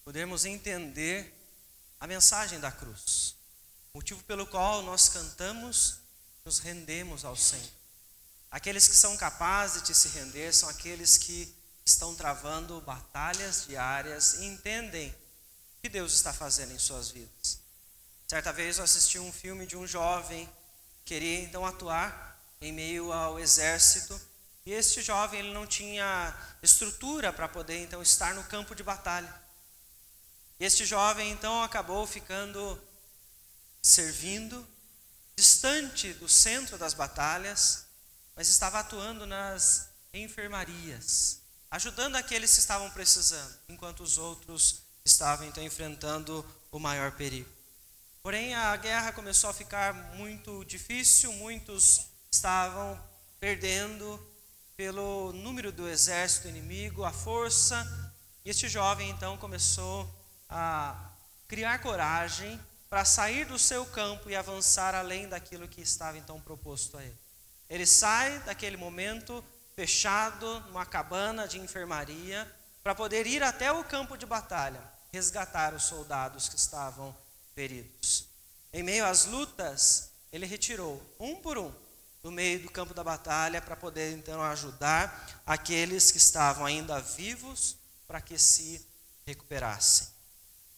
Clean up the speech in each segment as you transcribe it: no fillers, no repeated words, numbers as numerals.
podermos entender a mensagem da cruz. Motivo pelo qual nós cantamos, nos rendemos ao Senhor. Aqueles que são capazes de se render são aqueles que estão travando batalhas diárias e entendem o que Deus está fazendo em suas vidas. Certa vez eu assisti um filme de um jovem que queria então atuar em meio ao exército, e este jovem ele não tinha estrutura para poder então estar no campo de batalha. E este jovem então acabou ficando servindo distante do centro das batalhas, mas estava atuando nas enfermarias, ajudando aqueles que estavam precisando, enquanto os outros estavam então enfrentando o maior perigo. Porém, a guerra começou a ficar muito difícil, muitos estavam perdendo pelo número do exército inimigo, a força, e este jovem então começou a criar coragem para sair do seu campo e avançar além daquilo que estava então proposto a ele. Ele sai daquele momento fechado numa cabana de enfermaria para poder ir até o campo de batalha, resgatar os soldados que estavam feridos. Em meio às lutas, ele retirou um por um do meio do campo da batalha para poder então ajudar aqueles que estavam ainda vivos para que se recuperassem.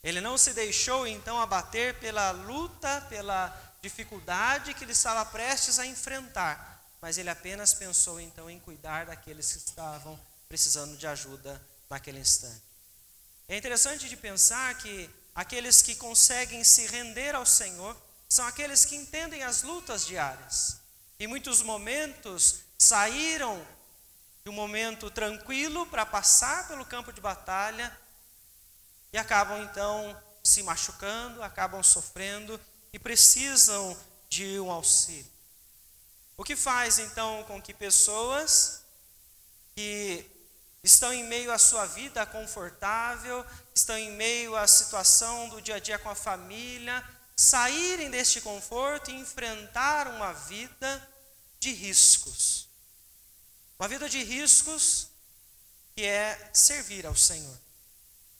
Ele não se deixou então abater pela luta, pela dificuldade que ele estava prestes a enfrentar, mas ele apenas pensou então em cuidar daqueles que estavam precisando de ajuda naquele instante. É interessante de pensar que aqueles que conseguem se render ao Senhor são aqueles que entendem as lutas diárias. Em muitos momentos saíram de um momento tranquilo para passar pelo campo de batalha e acabam então se machucando, acabam sofrendo e precisam de um auxílio. O que faz então com que pessoas que estão em meio à sua vida confortável, estão em meio à situação do dia a dia com a família, saírem deste conforto e enfrentar uma vida de riscos. Uma vida de riscos que é servir ao Senhor.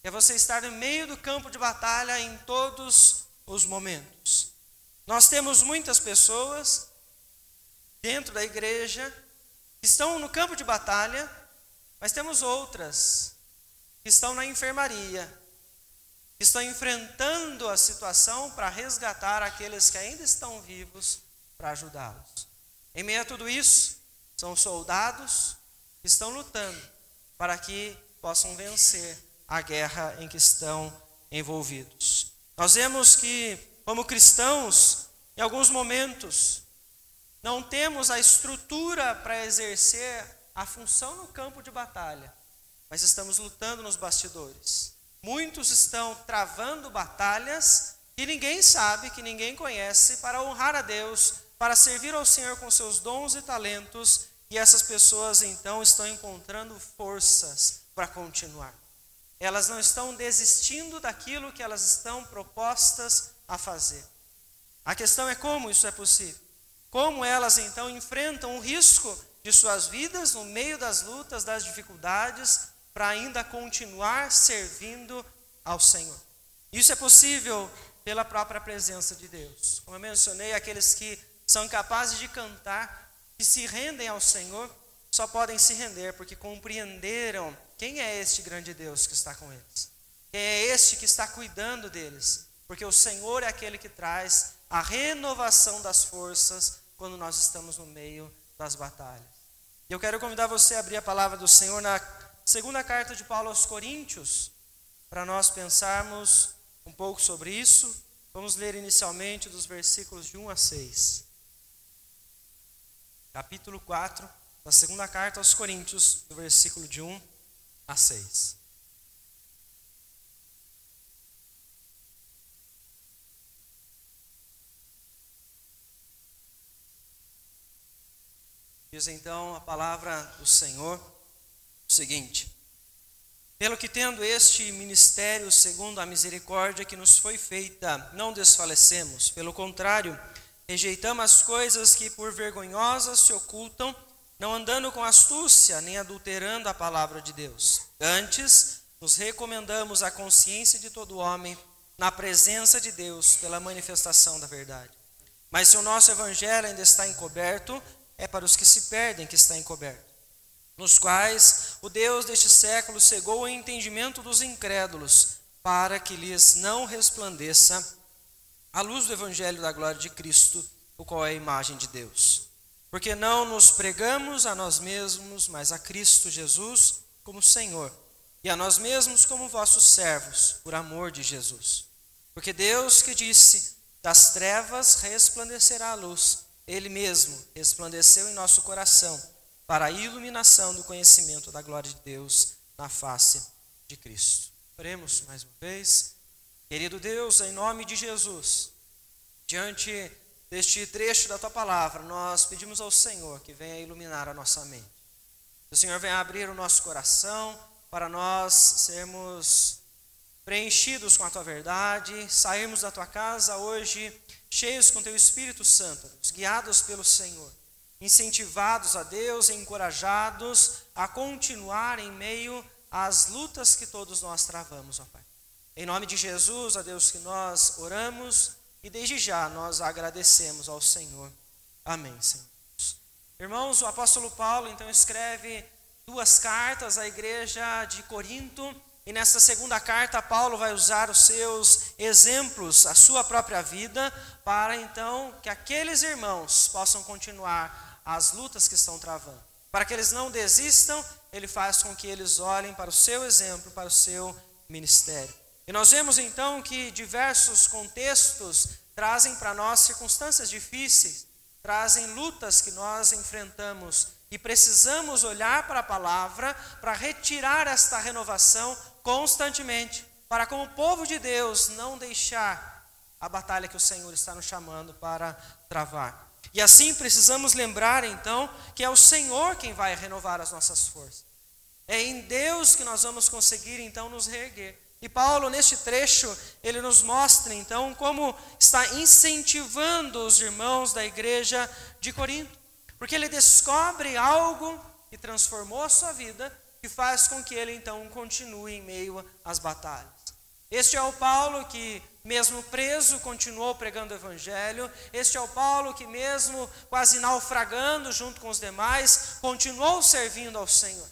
É você estar no meio do campo de batalha em todos os momentos. Nós temos muitas pessoas dentro da igreja que estão no campo de batalha, mas temos outras que estão na enfermaria, que estão enfrentando a situação para resgatar aqueles que ainda estão vivos, para ajudá-los. Em meio a tudo isso, são soldados que estão lutando para que possam vencer a guerra em que estão envolvidos. Nós vemos que, como cristãos, em alguns momentos, não temos a estrutura para exercer a função no campo de batalha, mas estamos lutando nos bastidores. Muitos estão travando batalhas que ninguém sabe, que ninguém conhece, para honrar a Deus, para servir ao Senhor com seus dons e talentos, e essas pessoas então estão encontrando forças para continuar. Elas não estão desistindo daquilo que elas estão propostas a fazer. A questão é como isso é possível. Como elas então enfrentam o risco de suas vidas no meio das lutas, das dificuldades, para ainda continuar servindo ao Senhor. Isso é possível pela própria presença de Deus. Como eu mencionei, aqueles que são capazes de cantar, que se rendem ao Senhor, só podem se render porque compreenderam quem é este grande Deus que está com eles. Quem é este que está cuidando deles. Porque o Senhor é aquele que traz a renovação das forças quando nós estamos no meio das batalhas. E eu quero convidar você a abrir a palavra do Senhor na segunda carta de Paulo aos Coríntios, para nós pensarmos um pouco sobre isso. Vamos ler inicialmente dos versículos de 1 a 6. Capítulo 4 da segunda carta aos Coríntios, do versículo de 1 a 6. Diz então a palavra do Senhor o seguinte: pelo que tendo este ministério segundo a misericórdia que nos foi feita, não desfalecemos, pelo contrário, rejeitamos as coisas que por vergonhosas se ocultam, não andando com astúcia, nem adulterando a palavra de Deus. Antes, nos recomendamos à consciência de todo homem na presença de Deus pela manifestação da verdade. Mas se o nosso evangelho ainda está encoberto, é para os que se perdem que está encoberto, nos quais o Deus deste século cegou o entendimento dos incrédulos, para que lhes não resplandeça a luz do evangelho da glória de Cristo, o qual é a imagem de Deus. Porque não nos pregamos a nós mesmos, mas a Cristo Jesus como Senhor, e a nós mesmos como vossos servos, por amor de Jesus. Porque Deus que disse, das trevas resplandecerá a luz, Ele mesmo resplandeceu em nosso coração, para a iluminação do conhecimento da glória de Deus na face de Cristo. Oremos mais uma vez. Querido Deus, em nome de Jesus, diante deste trecho da Tua palavra, nós pedimos ao Senhor que venha iluminar a nossa mente. Que o Senhor venha abrir o nosso coração para nós sermos preenchidos com a Tua verdade, sairmos da Tua casa hoje cheios com Teu Espírito Santo, guiados pelo Senhor, incentivados a Deus e encorajados a continuar em meio às lutas que todos nós travamos, ó Pai. Em nome de Jesus, a Deus que nós oramos e desde já nós agradecemos ao Senhor. Amém, Senhor. Irmãos, o apóstolo Paulo então escreve 2 cartas à igreja de Corinto, e nesta segunda carta Paulo vai usar os seus exemplos, a sua própria vida, para então que aqueles irmãos possam continuar as lutas que estão travando. Para que eles não desistam, ele faz com que eles olhem para o seu exemplo, para o seu ministério. E nós vemos então que diversos contextos trazem para nós circunstâncias difíceis, trazem lutas que nós enfrentamos e precisamos olhar para a palavra para retirar esta renovação constantemente, para como povo de Deus não deixar a batalha que o Senhor está nos chamando para travar. E assim precisamos lembrar então que é o Senhor quem vai renovar as nossas forças. É em Deus que nós vamos conseguir então nos reerguer. E Paulo, neste trecho, ele nos mostra então como está incentivando os irmãos da igreja de Corinto, porque ele descobre algo que transformou a sua vida, que faz com que ele então continue em meio às batalhas. Este é o Paulo que, mesmo preso, continuou pregando o evangelho. Este é o Paulo que, mesmo quase naufragando junto com os demais, continuou servindo ao Senhor.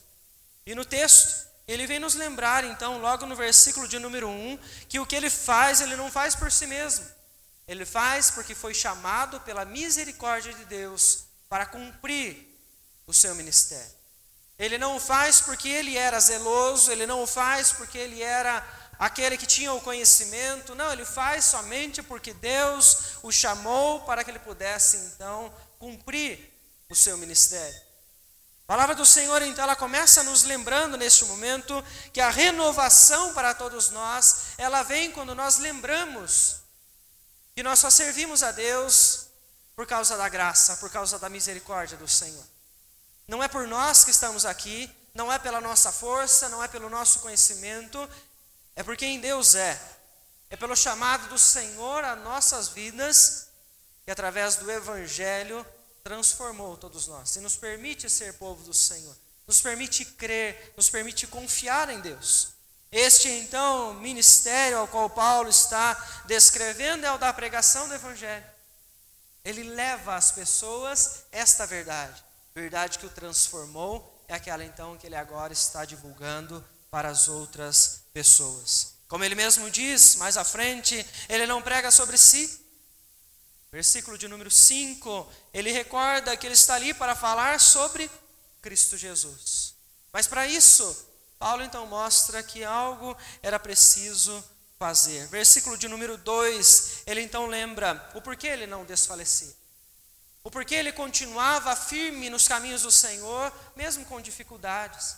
E no texto, ele vem nos lembrar, então, logo no versículo de número 1, que o que ele faz, ele não faz por si mesmo. Ele faz porque foi chamado pela misericórdia de Deus para cumprir o seu ministério. Ele não faz porque ele era zeloso, ele não faz porque ele era aquele que tinha o conhecimento. Não, ele faz somente porque Deus o chamou para que ele pudesse, então, cumprir o seu ministério. A palavra do Senhor, então, ela começa nos lembrando neste momento que a renovação para todos nós, ela vem quando nós lembramos que nós só servimos a Deus por causa da graça, por causa da misericórdia do Senhor. Não é por nós que estamos aqui, não é pela nossa força, não é pelo nosso conhecimento, é porque em Deus é pelo chamado do Senhor a nossas vidas, que através do Evangelho transformou todos nós e nos permite ser povo do Senhor, nos permite crer, nos permite confiar em Deus. Este então ministério ao qual Paulo está descrevendo é o da pregação do Evangelho. Ele leva às pessoas esta verdade que o transformou, é aquela então que ele agora está divulgando para as outras pessoas. Como ele mesmo diz mais à frente, ele não prega sobre si. Versículo de número 5, ele recorda que ele está ali para falar sobre Cristo Jesus. Mas para isso, Paulo então mostra que algo era preciso fazer. Versículo de número 2, ele então lembra o porquê ele não desfalecia. O porquê ele continuava firme nos caminhos do Senhor, mesmo com dificuldades.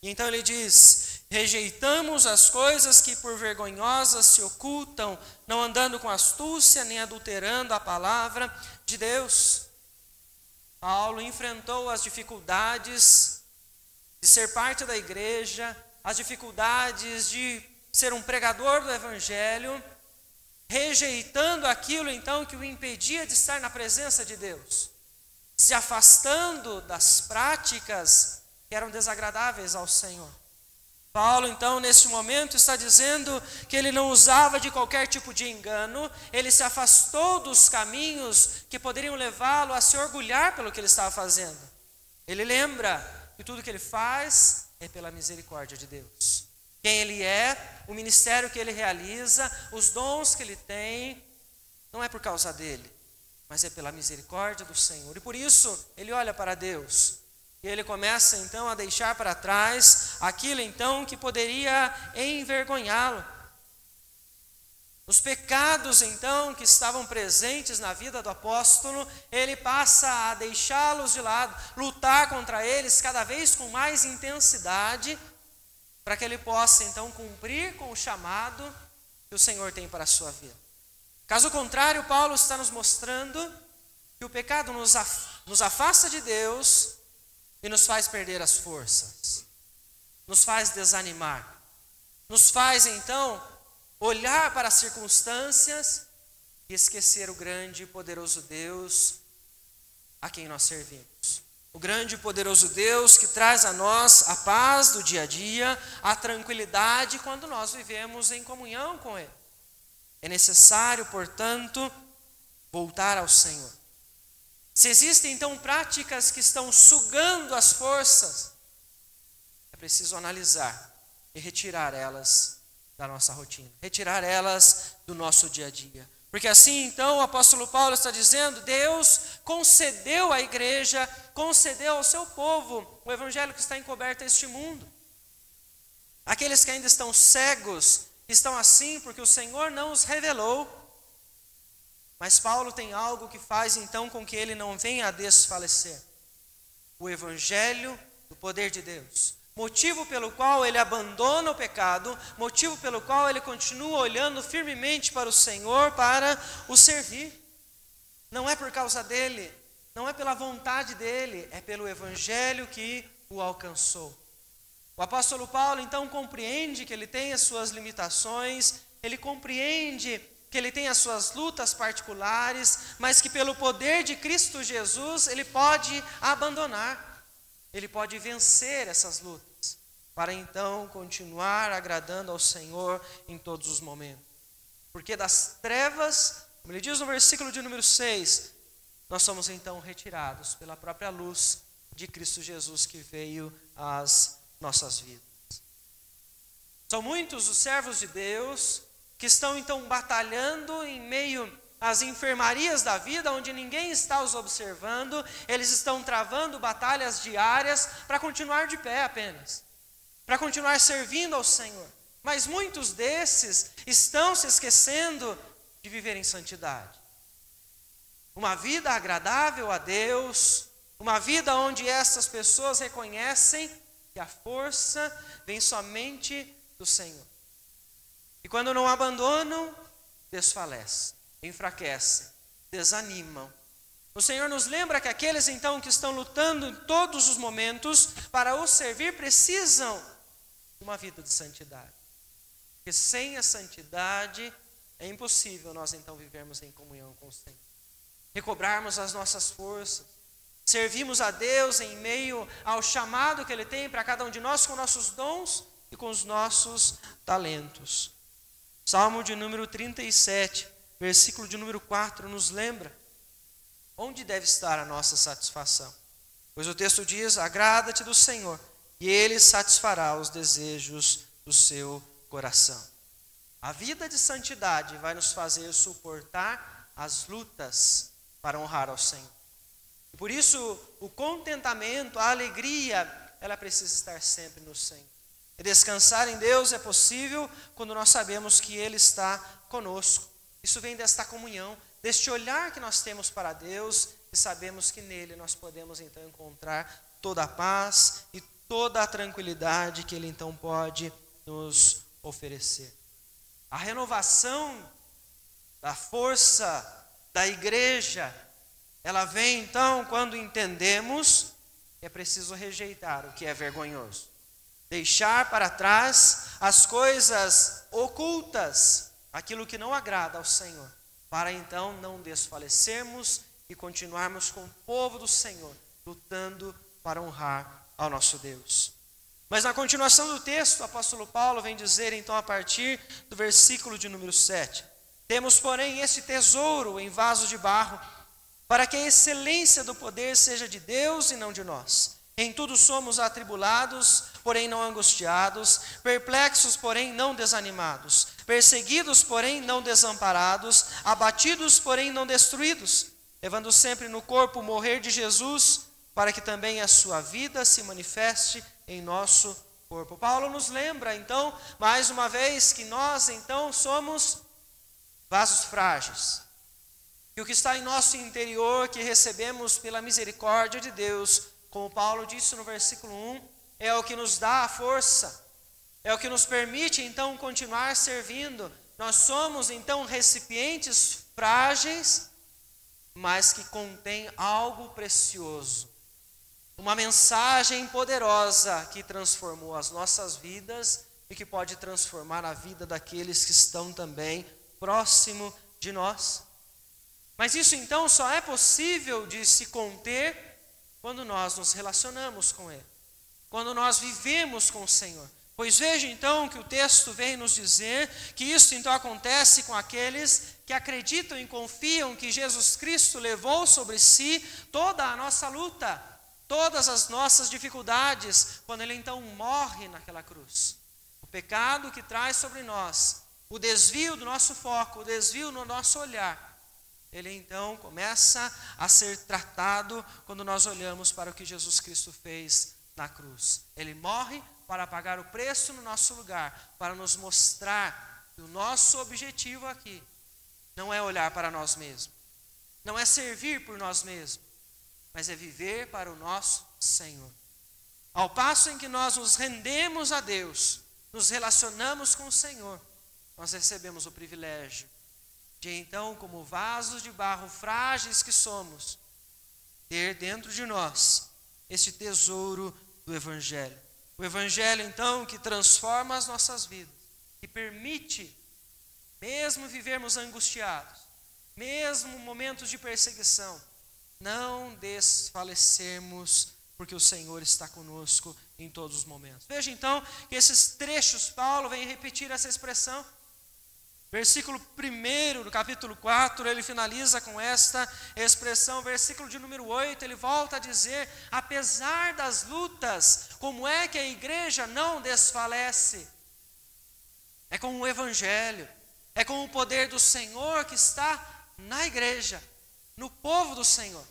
E então ele diz: rejeitamos as coisas que por vergonhosas se ocultam, não andando com astúcia, nem adulterando a palavra de Deus. Paulo enfrentou as dificuldades de ser parte da igreja, as dificuldades de ser um pregador do Evangelho, rejeitando aquilo então que o impedia de estar na presença de Deus, se afastando das práticas que eram desagradáveis ao Senhor. Paulo, então, neste momento, está dizendo que ele não usava de qualquer tipo de engano, ele se afastou dos caminhos que poderiam levá-lo a se orgulhar pelo que ele estava fazendo. Ele lembra que tudo que ele faz é pela misericórdia de Deus. Quem ele é, o ministério que ele realiza, os dons que ele tem, não é por causa dele, mas é pela misericórdia do Senhor. E por isso, ele olha para Deus. E ele começa então a deixar para trás aquilo então que poderia envergonhá-lo. Os pecados então que estavam presentes na vida do apóstolo, ele passa a deixá-los de lado, lutar contra eles cada vez com mais intensidade, para que ele possa então cumprir com o chamado que o Senhor tem para a sua vida. Caso contrário, Paulo está nos mostrando que o pecado nos afasta de Deus e nos faz perder as forças, nos faz desanimar, nos faz então olhar para as circunstâncias e esquecer o grande e poderoso Deus a quem nós servimos. O grande e poderoso Deus que traz a nós a paz do dia a dia, a tranquilidade quando nós vivemos em comunhão com Ele. É necessário, portanto, voltar ao Senhor. Se existem então práticas que estão sugando as forças, é preciso analisar e retirar elas da nossa rotina, retirar elas do nosso dia a dia. Porque assim então o apóstolo Paulo está dizendo, Deus concedeu à igreja, concedeu ao seu povo o evangelho que está encoberto a este mundo. Aqueles que ainda estão cegos, estão assim porque o Senhor não os revelou. Mas Paulo tem algo que faz então com que ele não venha a desfalecer. O evangelho do poder de Deus. Motivo pelo qual ele abandona o pecado, motivo pelo qual ele continua olhando firmemente para o Senhor para o servir. Não é por causa dele, não é pela vontade dele, é pelo evangelho que o alcançou. O apóstolo Paulo então compreende que ele tem as suas limitações, ele compreende que ele tem as suas lutas particulares, mas que pelo poder de Cristo Jesus ele pode abandonar, ele pode vencer essas lutas, para então continuar agradando ao Senhor em todos os momentos. Porque das trevas, como ele diz no versículo de número 6, nós somos então retirados pela própria luz de Cristo Jesus que veio às nossas vidas. São muitos os servos de Deus que estão então batalhando em meio às enfermarias da vida, onde ninguém está os observando, eles estão travando batalhas diárias para continuar de pé apenas, para continuar servindo ao Senhor. Mas muitos desses estão se esquecendo de viver em santidade. Uma vida agradável a Deus, uma vida onde essas pessoas reconhecem que a força vem somente do Senhor. E quando não abandonam, desfalecem, enfraquecem, desanimam. O Senhor nos lembra que aqueles então que estão lutando em todos os momentos para o servir precisam de uma vida de santidade. Porque sem a santidade é impossível nós então vivermos em comunhão com o Senhor. Recobrarmos as nossas forças, servirmos a Deus em meio ao chamado que Ele tem para cada um de nós com nossos dons e com os nossos talentos. Salmo de número 37, versículo de número 4, nos lembra onde deve estar a nossa satisfação. Pois o texto diz, agrada-te do Senhor, e Ele satisfará os desejos do seu coração. A vida de santidade vai nos fazer suportar as lutas para honrar ao Senhor. E por isso, o contentamento, a alegria, ela precisa estar sempre no Senhor. E descansar em Deus é possível quando nós sabemos que Ele está conosco. Isso vem desta comunhão, deste olhar que nós temos para Deus e sabemos que nele nós podemos então encontrar toda a paz e toda a tranquilidade que Ele então pode nos oferecer. A renovação da força da igreja, ela vem então quando entendemos que é preciso rejeitar o que é vergonhoso. Deixar para trás as coisas ocultas, aquilo que não agrada ao Senhor, para então não desfalecermos e continuarmos com o povo do Senhor, lutando para honrar ao nosso Deus. Mas na continuação do texto, o apóstolo Paulo vem dizer, então, a partir do versículo de número 7. Temos, porém, este tesouro em vaso de barro, para que a excelência do poder seja de Deus e não de nós. Em tudo somos atribulados, porém não angustiados, perplexos, porém não desanimados, perseguidos, porém não desamparados, abatidos, porém não destruídos, levando sempre no corpo o morrer de Jesus, para que também a sua vida se manifeste em nosso corpo. Paulo nos lembra, então, mais uma vez, que nós, então, somos vasos frágeis. E o que está em nosso interior, que recebemos pela misericórdia de Deus, como Paulo disse no versículo 1, é o que nos dá a força, é o que nos permite, então, continuar servindo. Nós somos, então, recipientes frágeis, mas que contém algo precioso. Uma mensagem poderosa que transformou as nossas vidas e que pode transformar a vida daqueles que estão também próximo de nós. Mas isso então só é possível de se conter quando nós nos relacionamos com Ele, quando nós vivemos com o Senhor. Pois veja então que o texto vem nos dizer que isso então acontece com aqueles que acreditam e confiam que Jesus Cristo levou sobre si toda a nossa luta, todas as nossas dificuldades, quando Ele então morre naquela cruz. O pecado que traz sobre nós, o desvio do nosso foco, o desvio no nosso olhar, ele então começa a ser tratado quando nós olhamos para o que Jesus Cristo fez na cruz. Ele morre para pagar o preço no nosso lugar, para nos mostrar que o nosso objetivo aqui não é olhar para nós mesmos, não é servir por nós mesmos, mas é viver para o nosso Senhor. Ao passo em que nós nos rendemos a Deus, nos relacionamos com o Senhor, nós recebemos o privilégio de então, como vasos de barro frágeis que somos, ter dentro de nós este tesouro do Evangelho. O Evangelho então que transforma as nossas vidas, que permite, mesmo vivermos angustiados, mesmo momentos de perseguição, não desfalecermos, porque o Senhor está conosco em todos os momentos. Veja então que esses trechos, Paulo vem repetir essa expressão. Versículo 1 do capítulo 4, ele finaliza com esta expressão. Versículo de número 8, ele volta a dizer: apesar das lutas, como é que a igreja não desfalece? É com o Evangelho, é com o poder do Senhor que está na igreja, no povo do Senhor,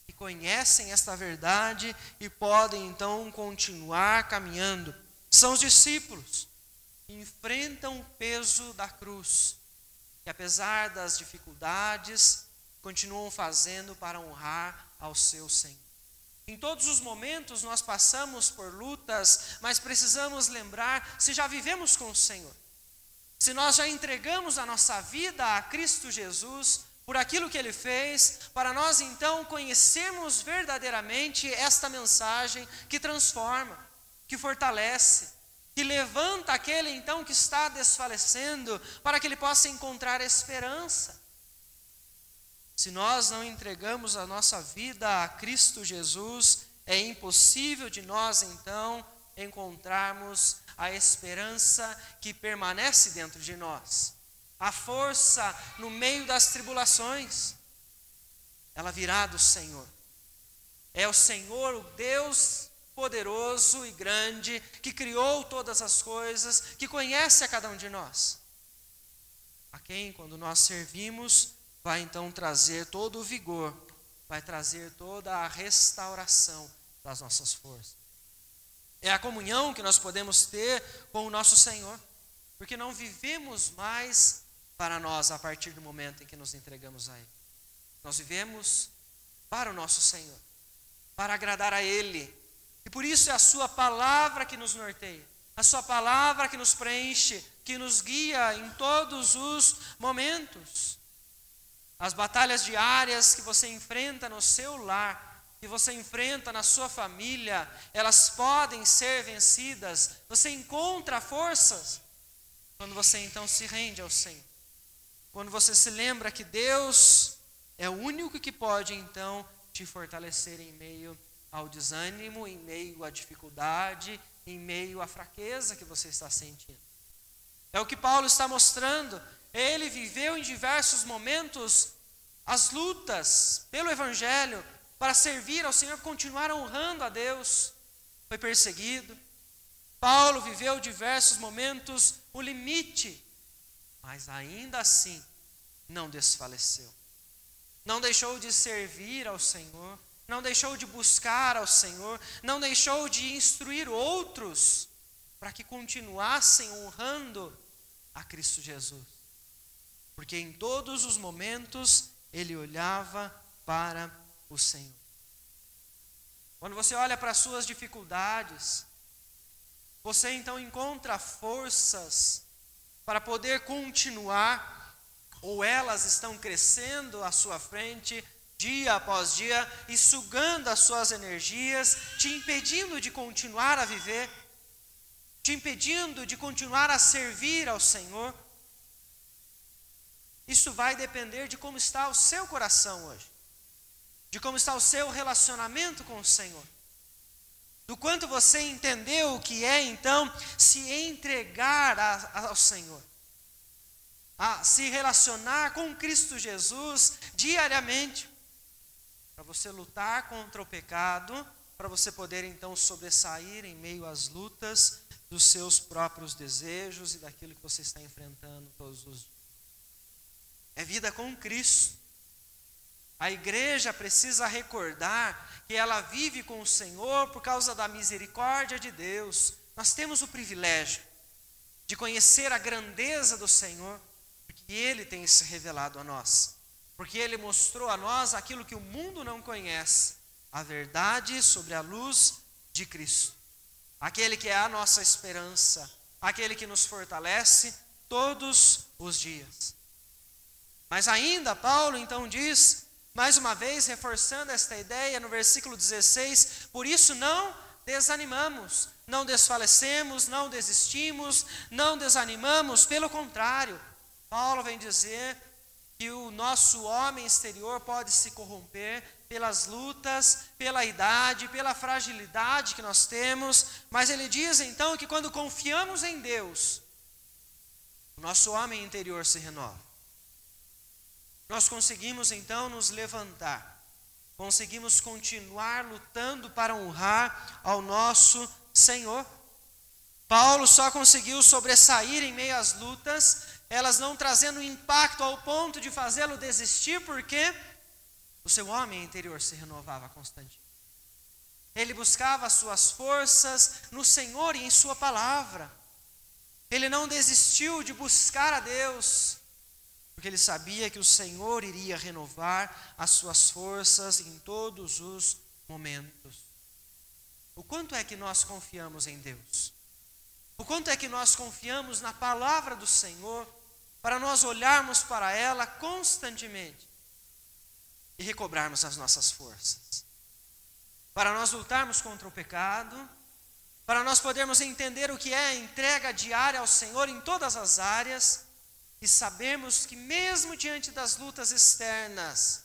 que conhecem esta verdade e podem então continuar caminhando. São os discípulos que enfrentam o peso da cruz, que apesar das dificuldades, continuam fazendo para honrar ao seu Senhor. Em todos os momentos nós passamos por lutas, mas precisamos lembrar, se já vivemos com o Senhor, se nós já entregamos a nossa vida a Cristo Jesus, por aquilo que Ele fez, para nós então conhecermos verdadeiramente esta mensagem que transforma, que fortalece, que levanta aquele então que está desfalecendo, para que ele possa encontrar esperança. Se nós não entregamos a nossa vida a Cristo Jesus, é impossível de nós então encontrarmos a esperança que permanece dentro de nós, a força no meio das tribulações. Ela virá do Senhor. É o Senhor, o Deus poderoso e grande, que criou todas as coisas, que conhece a cada um de nós, a quem, quando nós servimos, vai então trazer todo o vigor, vai trazer toda a restauração das nossas forças. É a comunhão que nós podemos ter com o nosso Senhor, porque não vivemos mais para nós a partir do momento em que nos entregamos a Ele. Nós vivemos para o nosso Senhor, para agradar a Ele. E por isso é a sua palavra que nos norteia, a sua palavra que nos preenche, que nos guia em todos os momentos. As batalhas diárias que você enfrenta no seu lar, que você enfrenta na sua família, elas podem ser vencidas. Você encontra forças quando você então se rende ao Senhor. Quando você se lembra que Deus é o único que pode então te fortalecer em meio ao desânimo, em meio à dificuldade, em meio à fraqueza que você está sentindo. É o que Paulo está mostrando. Ele viveu em diversos momentos as lutas pelo Evangelho para servir ao Senhor, continuar honrando a Deus. Foi perseguido. Paulo viveu diversos momentos o limite, mas ainda assim não desfaleceu. Não deixou de servir ao Senhor, não deixou de buscar ao Senhor, não deixou de instruir outros para que continuassem honrando a Cristo Jesus. Porque em todos os momentos ele olhava para o Senhor. Quando você olha para as suas dificuldades, você então encontra forças para poder continuar, ou elas estão crescendo à sua frente, dia após dia, e sugando as suas energias, te impedindo de continuar a viver, te impedindo de continuar a servir ao Senhor. Isso vai depender de como está o seu coração hoje, de como está o seu relacionamento com o Senhor, do quanto você entendeu o que é então se entregar ao Senhor, a se relacionar com Cristo Jesus diariamente, para você lutar contra o pecado, para você poder então sobressair em meio às lutas dos seus próprios desejos e daquilo que você está enfrentando todos os dias. É vida com Cristo. A igreja precisa recordar que ela vive com o Senhor por causa da misericórdia de Deus. Nós temos o privilégio de conhecer a grandeza do Senhor, porque Ele tem se revelado a nós, porque Ele mostrou a nós aquilo que o mundo não conhece, a verdade sobre a luz de Cristo, aquele que é a nossa esperança, aquele que nos fortalece todos os dias. Mas ainda Paulo então diz, mais uma vez reforçando esta ideia no versículo 16, por isso não desanimamos, não desfalecemos, não desistimos, não desanimamos, pelo contrário, Paulo vem dizer que o nosso homem exterior pode se corromper pelas lutas, pela idade, pela fragilidade que nós temos, mas ele diz então que quando confiamos em Deus, o nosso homem interior se renova. Nós conseguimos então nos levantar, conseguimos continuar lutando para honrar ao nosso Senhor. Paulo só conseguiu sobressair em meio às lutas, elas não trazendo impacto ao ponto de fazê-lo desistir, porque o seu homem interior se renovava constantemente. Ele buscava as suas forças no Senhor e em sua palavra. Ele não desistiu de buscar a Deus, porque ele sabia que o Senhor iria renovar as suas forças em todos os momentos. O quanto é que nós confiamos em Deus? O quanto é que nós confiamos na palavra do Senhor para nós olharmos para ela constantemente e recobrarmos as nossas forças? Para nós lutarmos contra o pecado, para nós podermos entender o que é a entrega diária ao Senhor em todas as áreas, e sabemos que mesmo diante das lutas externas,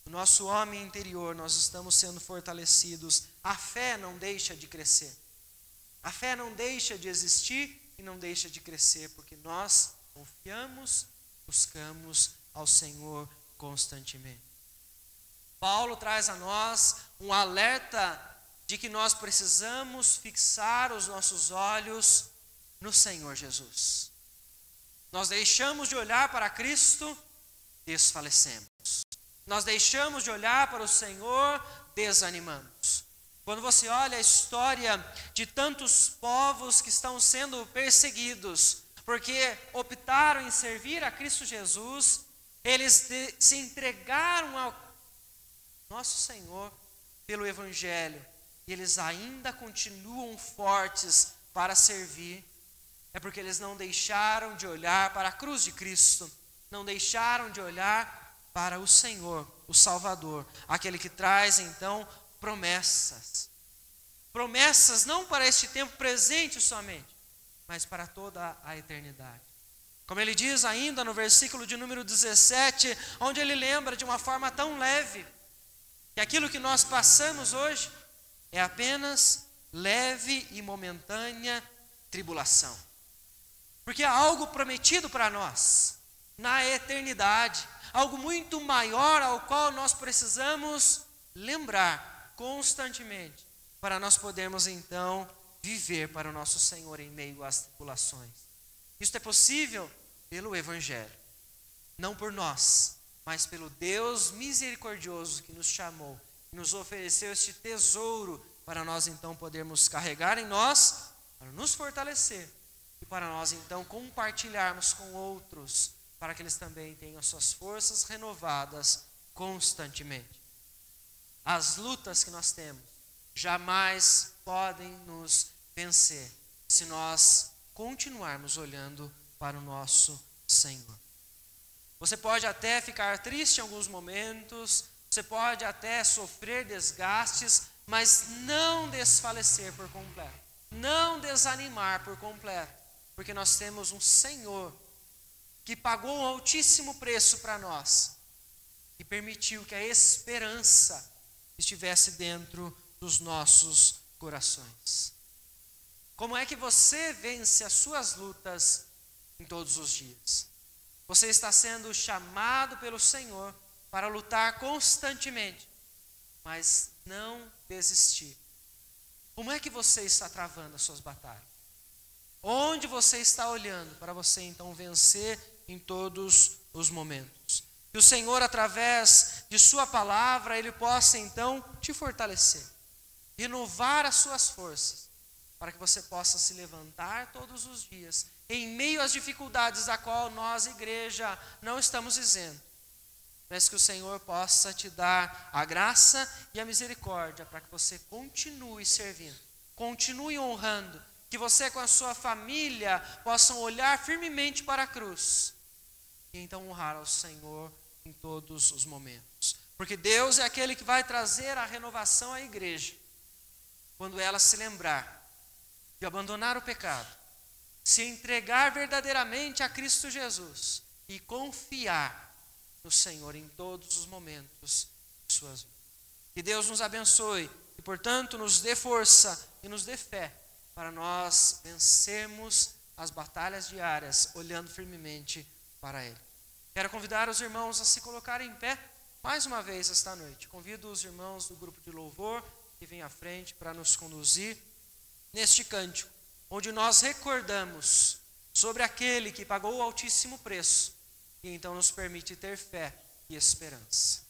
o nosso homem interior, nós estamos sendo fortalecidos. A fé não deixa de crescer. A fé não deixa de existir e não deixa de crescer, porque nós confiamos, buscamos ao Senhor constantemente. Paulo traz a nós um alerta de que nós precisamos fixar os nossos olhos no Senhor Jesus. Nós deixamos de olhar para Cristo, desfalecemos. Nós deixamos de olhar para o Senhor, desanimamos. Quando você olha a história de tantos povos que estão sendo perseguidos, porque optaram em servir a Cristo Jesus, eles se entregaram ao nosso Senhor pelo Evangelho, e eles ainda continuam fortes para servir. É porque eles não deixaram de olhar para a cruz de Cristo, não deixaram de olhar para o Senhor, o Salvador, aquele que traz então promessas. Promessas não para este tempo presente somente, mas para toda a eternidade. Como ele diz ainda no versículo de número 17, onde ele lembra de uma forma tão leve, que aquilo que nós passamos hoje é apenas leve e momentânea tribulação. Porque há algo prometido para nós na eternidade, algo muito maior ao qual nós precisamos lembrar constantemente, para nós podermos então viver para o nosso Senhor em meio às tribulações. Isso é possível pelo Evangelho, não por nós, mas pelo Deus misericordioso que nos chamou, que nos ofereceu este tesouro para nós então podermos carregar em nós, para nos fortalecer e para nós então compartilharmos com outros, para que eles também tenham as suas forças renovadas constantemente. As lutas que nós temos jamais podem nos vencer se nós continuarmos olhando para o nosso Senhor. Você pode até ficar triste em alguns momentos, você pode até sofrer desgastes, mas não desfalecer por completo, não desanimar por completo, porque nós temos um Senhor que pagou um altíssimo preço para nós e permitiu que a esperança estivesse dentro dos nossos corações. Como é que você vence as suas lutas em todos os dias? Você está sendo chamado pelo Senhor para lutar constantemente, mas não desistir. Como é que você está travando as suas batalhas? Onde você está olhando para você então vencer em todos os momentos? Que o Senhor, através de sua palavra, Ele possa então te fortalecer, renovar as suas forças, para que você possa se levantar todos os dias, em meio às dificuldades da qual nós, igreja, não estamos isentos. Mas que o Senhor possa te dar a graça e a misericórdia, para que você continue servindo, continue honrando, que você com a sua família possam olhar firmemente para a cruz, e então honrar ao Senhor em todos os momentos. Porque Deus é aquele que vai trazer a renovação à igreja, quando ela se lembrar de abandonar o pecado, se entregar verdadeiramente a Cristo Jesus e confiar no Senhor em todos os momentos de suas vidas. Que Deus nos abençoe e, portanto, nos dê força e nos dê fé para nós vencermos as batalhas diárias, olhando firmemente para Ele. Quero convidar os irmãos a se colocarem em pé mais uma vez esta noite. Convido os irmãos do grupo de louvor que vêm à frente para nos conduzir neste cântico, onde nós recordamos sobre aquele que pagou o altíssimo preço e então nos permite ter fé e esperança.